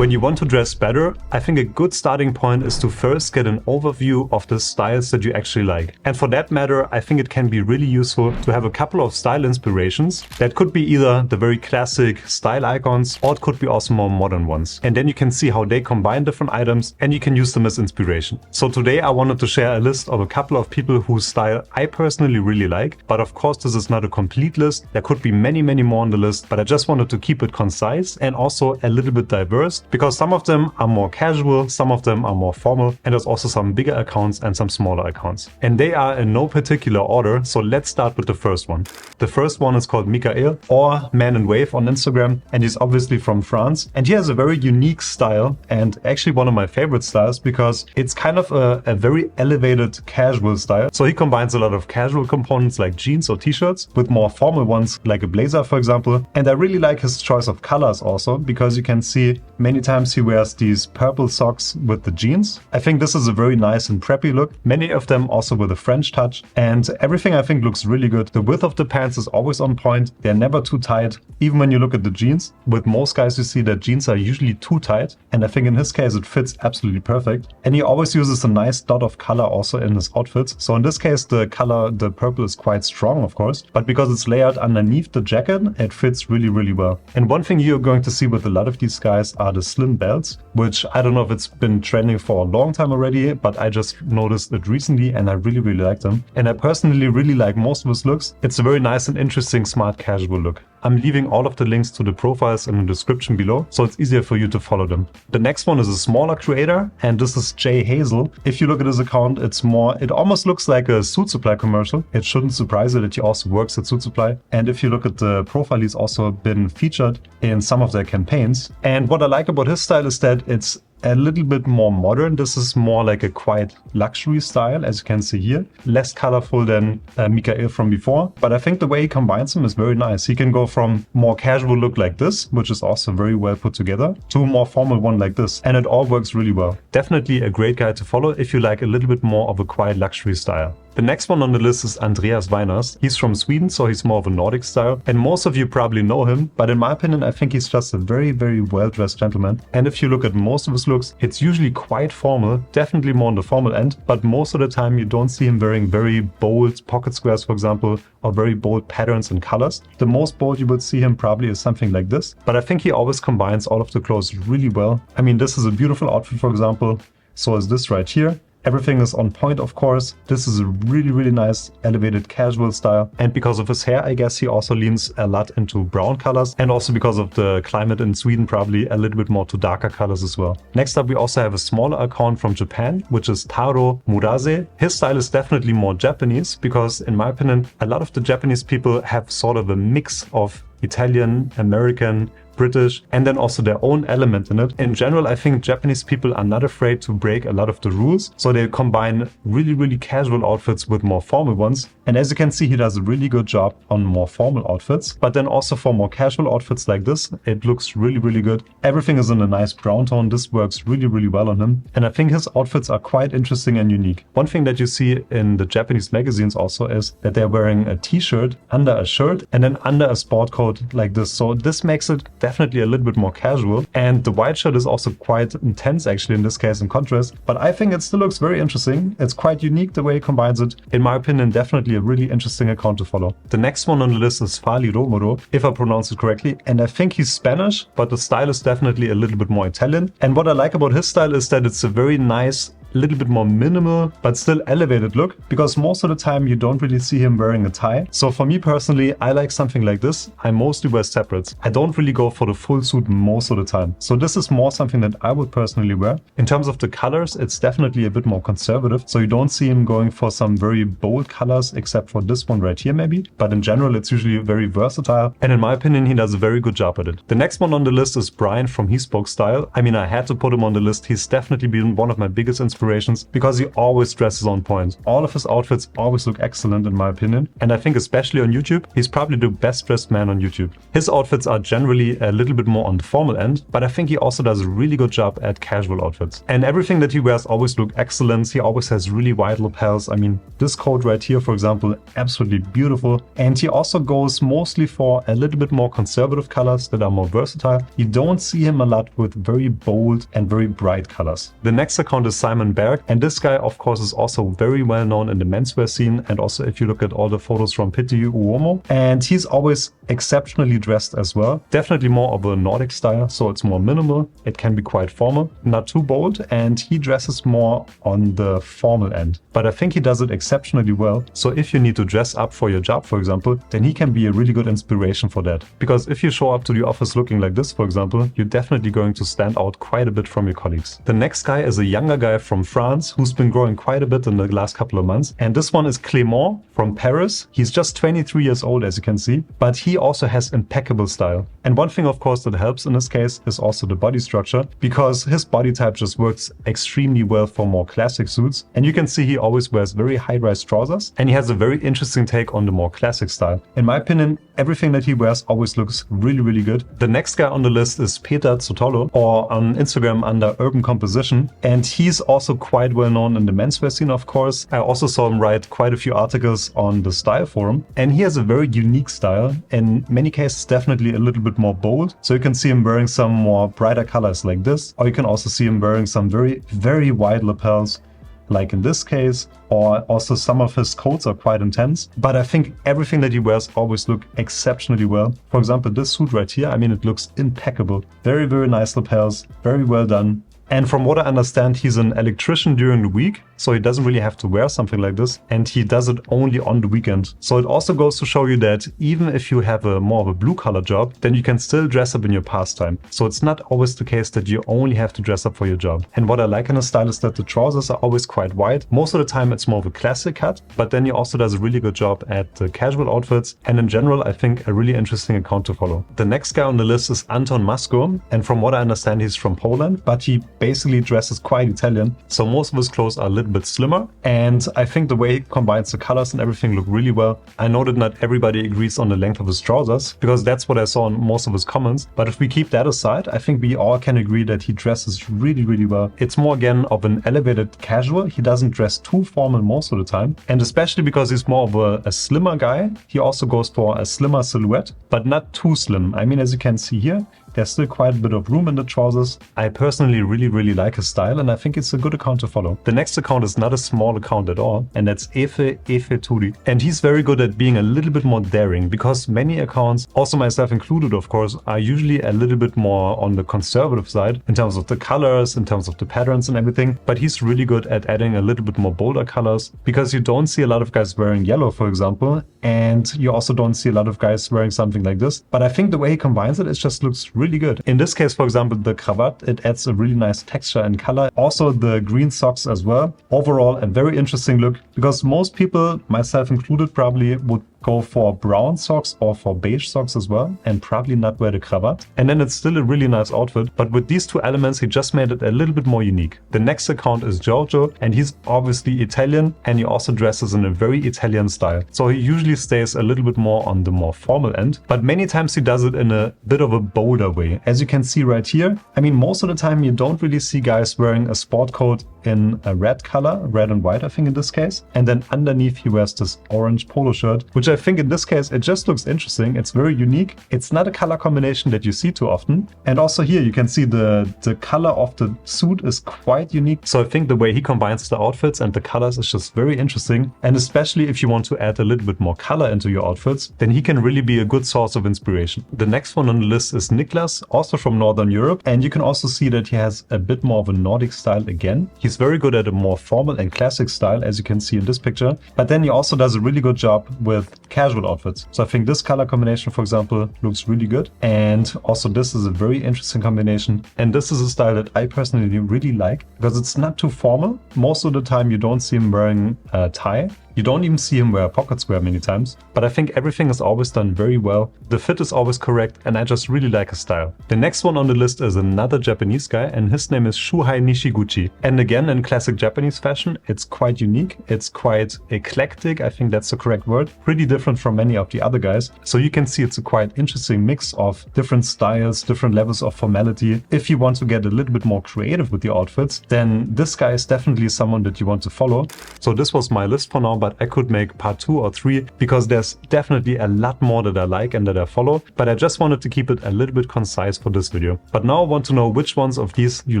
When you want to dress better, I think a good starting point is to first get an overview of the styles that you actually like. And for that matter, I think it can be really useful to have a couple of style inspirations. That could be either the very classic style icons, or it could be also more modern ones. And then you can see how they combine different items and you can use them as inspiration. So today I wanted to share a list of a couple of people whose style I personally really like. But of course, this is not a complete list. There could be many more on the list, but I just wanted to keep it concise and also a little bit diverse, because some of them are more casual, some of them are more formal, and there's also some bigger accounts and some smaller accounts. And they are in no particular order, so let's start with the first one. The first one is called Mikail, or Man in Wave on Instagram, and he's obviously from France. And he has a very unique style, and actually one of my favorite styles, because it's kind of a very elevated casual style. So he combines a lot of casual components like jeans or t-shirts with more formal ones like a blazer, for example. And I really like his choice of colors also, because you can see many times he wears these purple socks with the jeans. I think this is a very nice and preppy look. Many of them also with a French touch, and everything I think looks really good. The width of the pants is always on point. They're never too tight. Even when you look at the jeans, with most guys you see that jeans are usually too tight, and I think in his case it fits absolutely perfect. And he always uses a nice dot of color also in his outfits. So in this case the color, the purple, is quite strong of course, but because it's layered underneath the jacket, it fits really well. And one thing you're going to see with a lot of these guys are the slim belts, which I don't know if it's been trending for a long time already, but I just noticed it recently and I really like them. And I personally really like most of his looks. It's a very nice and interesting smart casual look. I'm leaving all of the links to the profiles in the description below, so it's easier for you to follow them. The next one is a smaller creator, and this is Jay Hazel. If you look at his account, it almost looks like a Suit Supply commercial. It shouldn't surprise you that he also works at Suit Supply. And if you look at the profile, he's also been featured in some of their campaigns. And what I like about his style is that it's a little bit more modern. This is more like a quiet luxury style, as you can see here. Less colorful than Mikail from before, but I think the way he combines them is very nice. He can go from more casual look like this, which is also very well put together, to a more formal one like this, and it all works really well. Definitely a great guy to follow if you like a little bit more of a quiet luxury style. The next one on the list is Andreas Weiners. He's from Sweden, so he's more of a Nordic style, and most of you probably know him, but in my opinion I think he's just a very well-dressed gentleman. And if you look at most of his looks, it's usually quite formal, definitely more on the formal end, but most of the time you don't see him wearing very bold pocket squares, for example, or very bold patterns and colors. The most bold you would see him probably is something like this, but I think he always combines all of the clothes really well. I mean, this is a beautiful outfit, for example, so is this right here. Everything is on point, of course. This is a really nice elevated casual style. And because of his hair, I guess he also leans a lot into brown colors. And also because of the climate in Sweden, probably a little bit more to darker colors as well. Next up, we also have a smaller account from Japan, which is Taro Murase. His style is definitely more Japanese, because in my opinion, a lot of the Japanese people have sort of a mix of Italian, American, British, and then also their own element in it. In general, I think Japanese people are not afraid to break a lot of the rules, so they combine really casual outfits with more formal ones. And as you can see, he does a really good job on more formal outfits, but then also for more casual outfits like this, it looks really good. Everything is in a nice brown tone. This works really well on him, and I think his outfits are quite interesting and unique. One thing that you see in the Japanese magazines also is that they're wearing a t-shirt under a shirt and then under a sport coat like this, so this makes it definitely a little bit more casual. And the white shirt is also quite intense actually in this case in contrast, but I think it still looks very interesting. It's quite unique the way he combines it. In my opinion, definitely a really interesting account to follow. The next one on the list is Fali Romero, if I pronounce it correctly, and I think he's Spanish, but the style is definitely a little bit more Italian. And what I like about his style is that it's a very nice, a little bit more minimal but still elevated look, because most of the time you don't really see him wearing a tie. So for me personally, I like something like this. I mostly wear separates. I don't really go for the full suit most of the time. So this is more something that I would personally wear. In terms of the colors, it's definitely a bit more conservative. So you don't see him going for some very bold colors, except for this one right here maybe. But in general, it's usually very versatile. And in my opinion, he does a very good job at it. The next one on the list is Brian from He Spoke Style. I mean, I had to put him on the list. He's definitely been one of my biggest inspirations inspirations because he always dresses on point. All of his outfits always look excellent in my opinion, and I think especially on YouTube, he's probably the best dressed man on YouTube. His outfits are generally a little bit more on the formal end, but I think he also does a really good job at casual outfits. And everything that he wears always look excellent. He always has really wide lapels. I mean, this coat right here, for example, absolutely beautiful. And he also goes mostly for a little bit more conservative colors that are more versatile. You don't see him a lot with very bold and very bright colors. The next account is Simon Berg, and this guy of course is also very well known in the menswear scene, and also if you look at all the photos from Pitti Uomo, and he's always exceptionally dressed as well. Definitely more of a Nordic style, so it's more minimal, it can be quite formal, not too bold, and he dresses more on the formal end. But I think he does it exceptionally well, so if you need to dress up for your job, for example, then he can be a really good inspiration for that. Because if you show up to the office looking like this, for example, you're definitely going to stand out quite a bit from your colleagues. The next guy is a younger guy from France who's been growing quite a bit in the last couple of months, and this one is Clément from Paris. He's just 23 years old, as you can see, but he also has impeccable style. And one thing of course that helps in this case is also the body structure, because his body type just works extremely well for more classic suits. And you can see he always wears very high-rise trousers, and he has a very interesting take on the more classic style. In my opinion, everything that he wears always looks really good. The next guy on the list is Peter Zottolo, or on Instagram under Urban Composition, and he's also quite well known in the menswear scene, of course. I also saw him write quite a few articles on the Style Forum, and he has a very unique style, in many cases definitely a little bit more bold. So you can see him wearing some more brighter colors like this, or you can also see him wearing some very wide lapels, like in this case, or also some of his coats are quite intense. But I think everything that he wears always look exceptionally well. For example, this suit right here, I mean, it looks impeccable. Very nice lapels, very well done. And from what I understand, he's an electrician during the week, so he doesn't really have to wear something like this, and he does it only on the weekend. So it also goes to show you that even if you have a more of a blue-collar job, then you can still dress up in your pastime. So it's not always the case that you only have to dress up for your job. And what I like in his style is that the trousers are always quite wide. Most of the time it's more of a classic cut, but then he also does a really good job at the casual outfits, and in general I think a really interesting account to follow. The next guy on the list is Anton Musco, and from what I understand he's from Poland, but he basically dresses quite Italian, so most of his clothes are a little bit slimmer, and I think the way he combines the colors and everything look really well. I know that not everybody agrees on the length of his trousers, because that's what I saw in most of his comments, but if we keep that aside, I think we all can agree that he dresses really well. It's more again of an elevated casual. He doesn't dress too formal most of the time, and especially because he's more of a slimmer guy, he also goes for a slimmer silhouette, but not too slim. I mean, as you can see here, there's still quite a bit of room in the trousers. I personally really like his style, and I think it's a good account to follow. The next account is not a small account at all, and that's Efe Turi. And he's very good at being a little bit more daring, because many accounts, also myself included of course, are usually a little bit more on the conservative side in terms of the colors, in terms of the patterns and everything. But he's really good at adding a little bit more bolder colors, because you don't see a lot of guys wearing yellow, for example, and you also don't see a lot of guys wearing something like this. But I think the way he combines it just looks really good. In this case, for example, the cravat, it adds a really nice texture and color. Also the green socks as well. Overall, a very interesting look, because most people, myself included, probably would go for brown socks or for beige socks as well, and probably not wear the cravat. And then it's still a really nice outfit, but with these two elements he just made it a little bit more unique. The next account is Jojo, and he's obviously Italian, and he also dresses in a very Italian style. So he usually stays a little bit more on the more formal end, but many times he does it in a bit of a bolder way. As you can see right here, I mean, most of the time you don't really see guys wearing a sport coat in a red color, red and white I think in this case, and then underneath he wears this orange polo shirt, which I think in this case it just looks interesting. It's very unique. It's not a color combination that you see too often, and also here you can see the color of the suit is quite unique. So I think the way he combines the outfits and the colors is just very interesting, and especially if you want to add a little bit more color into your outfits, then he can really be a good source of inspiration. The next one on the list is Niklas, also from Northern Europe, and you can also see that he has a bit more of a Nordic style again. He's very good at a more formal and classic style, as you can see in this picture, but then he also does a really good job with casual outfits. So I think this color combination, for example, looks really good, and also this is a very interesting combination, and this is a style that I personally really like, because it's not too formal. Most of the time you don't see him wearing a tie, You don't even see him wear a pocket square many times, but I think everything is always done very well, the fit is always correct, and I just really like his style. The next one on the list is another Japanese guy, and his name is Shuhei Nishiguchi. And again, in classic Japanese fashion, it's quite unique, it's quite eclectic, I think that's the correct word, pretty different from many of the other guys. So you can see it's a quite interesting mix of different styles, different levels of formality. If you want to get a little bit more creative with your outfits, then this guy is definitely someone that you want to follow. So this was my list for now, but I could make part 2 or 3 because there's definitely a lot more that I like and that I follow, but I just wanted to keep it a little bit concise for this video. But now I want to know which ones of these you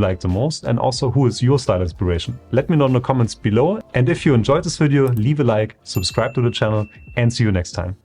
like the most and also who is your style inspiration. Let me know in the comments below, and if you enjoyed this video, leave a like, subscribe to the channel, and see you next time.